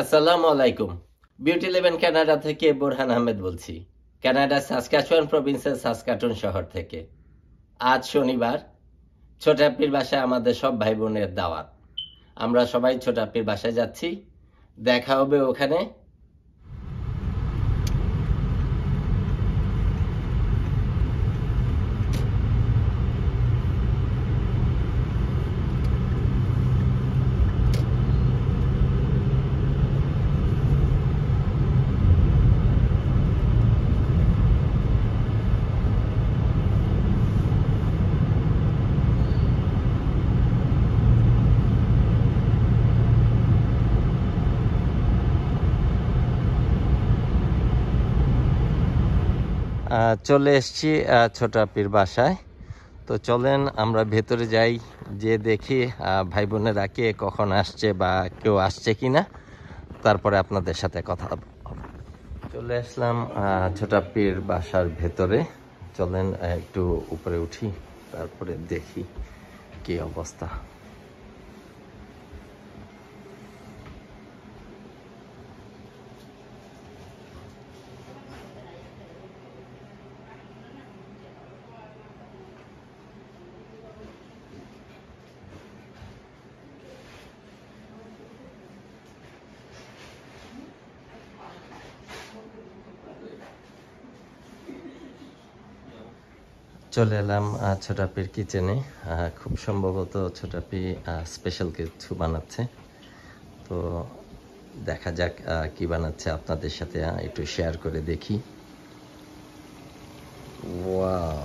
আসসালামু আলাইকুম। Beauty লেভেন Canada থেকে বোরহান আহমেদ বলছি, কানাডার সাসকাচুয়ান প্রভিন্সের সাসকাটুন শহর থেকে। আজ শনিবার, ছোট আপ্পির বাসায় আমাদের সব ভাই বোনের দাওয়াত। আমরা সবাই ছোট আপ্পির বাসায় যাচ্ছি, দেখা হবে ওখানে। চলে এসেছি ছোট আপ্পির বাসায়। তো চলেন আমরা ভেতরে যাই, যে দেখি ভাই বোনেরা কে কখন আসছে বা কেউ আসছে কিনা, তারপরে আপনাদের সাথে কথা হবে। চলে আসলাম ছোট আপ্পির বাসার ভেতরে। চলেন একটু উপরে উঠি, তারপরে দেখি কি অবস্থা। চলে এলাম ছোট আপ্পির কিচেনে। খুব সম্ভবত ছোট আপ্পি স্পেশাল কিছু বানাচ্ছে। তো দেখা যাক কি বানাচ্ছে, আপনাদের সাথে একটু শেয়ার করে দেখি। ওয়াও,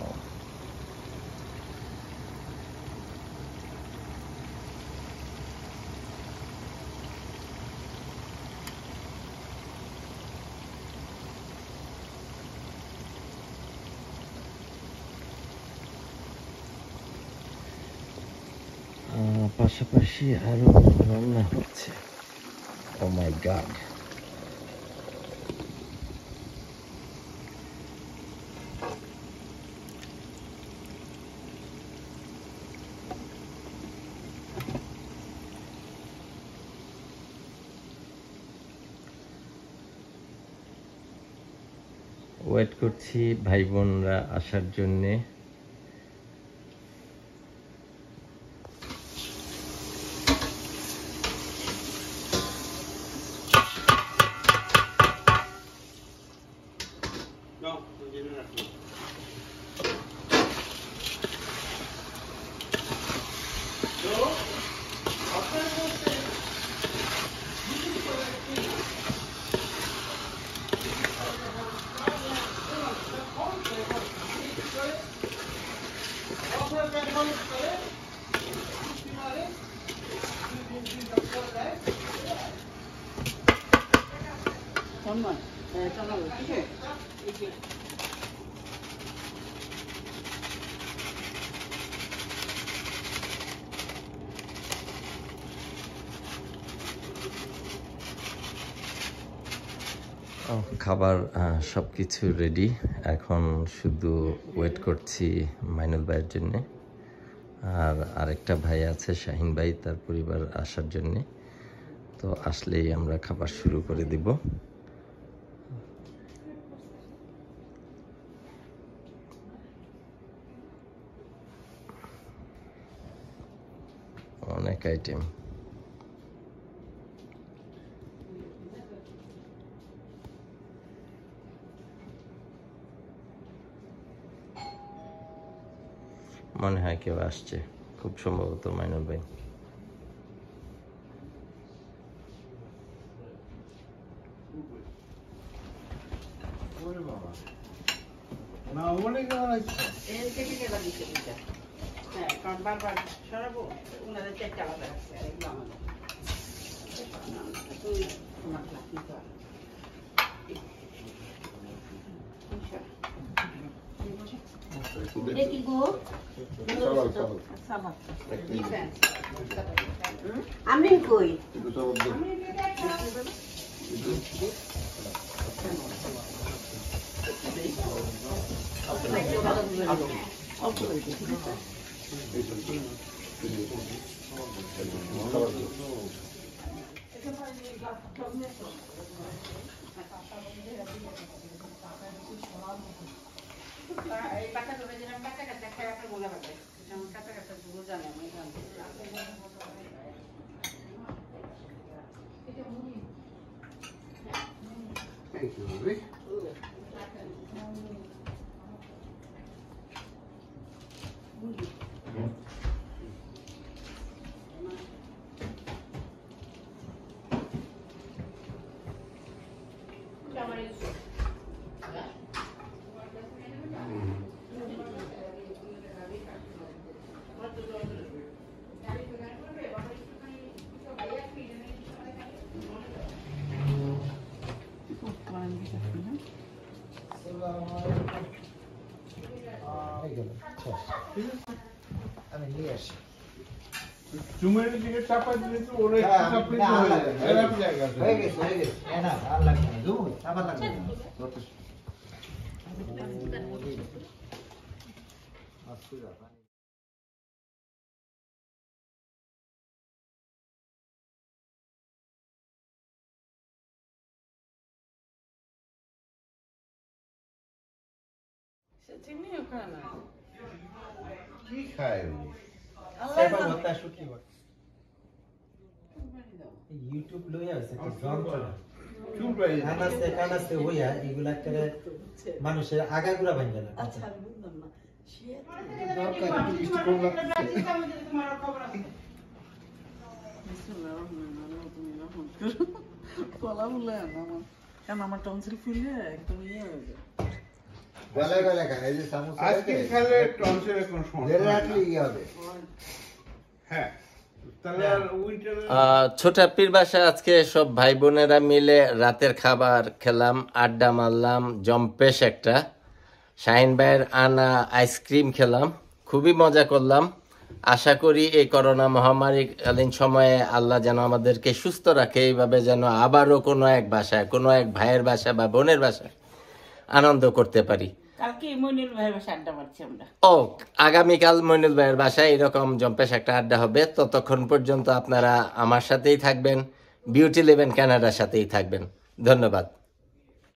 পাশাপাশি আরো রান্না হচ্ছে। ও মাই গড, ওয়েট করছি ভাই বোনরা আসার জন্যে। খাবার সবকিছু রেডি, এখন শুধু ওয়েট করছি মাইনুল ভাইয়ের জন্যে। আর আরেকটা ভাই আছে শাহিন ভাই, তার পরিবার আসার জন্যে। তো আসলেই আমরা খাবার শুরু করে দিব। অনেক আইটেম। মনে হয় কেউ আসছে, খুব সম্ভবত মাইনুল ভাই। আমি কই Thank you, Ruby. আমি নিয়ে আসি চুমের দিকে চাপা দিলে তো ওরা হ্যাঁ, একটু চাপলে না, তো হয়ে না, যাবে। হয়ে এরকম গেছে, জায়গা আছে। হয়ে গেছে না আর লাগবে না জুম আবার লাগবে না কি খায় ও? সেবা হতা শুকি ইউটিউব লইয়া আছে তো যন্ত্রণা চুলকাই যায়। কানাসে হইয়া এগুলা করে মানুষের আগাগুড়া ভাঙে না আচ্ছা আমি বুঝলাম না সে দরকার একটু মিষ্টি কম লাগছে। কলা বলে আমার কেন আমার টনসিল ফুলে একদম ইয়ে হয়ে যায় গলায় গলায় খায় এই যে সামোসা আজকে খেলে টনসিলের কোনো সমস্যা ধরে হয় রাখলে না। ইয়ে হবে হ্যাঁ তাহলে আর উইন্টারে ছোটা পীর বাসায় আজকে সব ভাই বোনেরা মিলে রাতের খাবার খেলাম, আড্ডা মারলাম, জম্পেশ একটা। শাহিন ভাইয়ের আনা আইসক্রিম খেলাম, খুবই মজা করলাম। আশা করি এই করোনা মহামারীকালীন সময়ে আল্লাহ যেন আমাদেরকে সুস্থ রাখে, এইভাবে যেন আবারও কোনো এক বাসায়, কোনো এক ভাইয়ের বাসা বা বোনের বাসায় আনন্দ করতে পারি। কালকে মনির ভাইয়ের বাসায় আড্ডা মারছি আমরা ও আগামীকাল মইনুল ভাইয়ের বাসায় এরকম জম্পেশ একটা আড্ডা হবে। ততক্ষণ পর্যন্ত আপনারা আমার সাথেই থাকবেন, বিউটি লিভ ইন কানাডার সাথেই থাকবেন। ধন্যবাদ।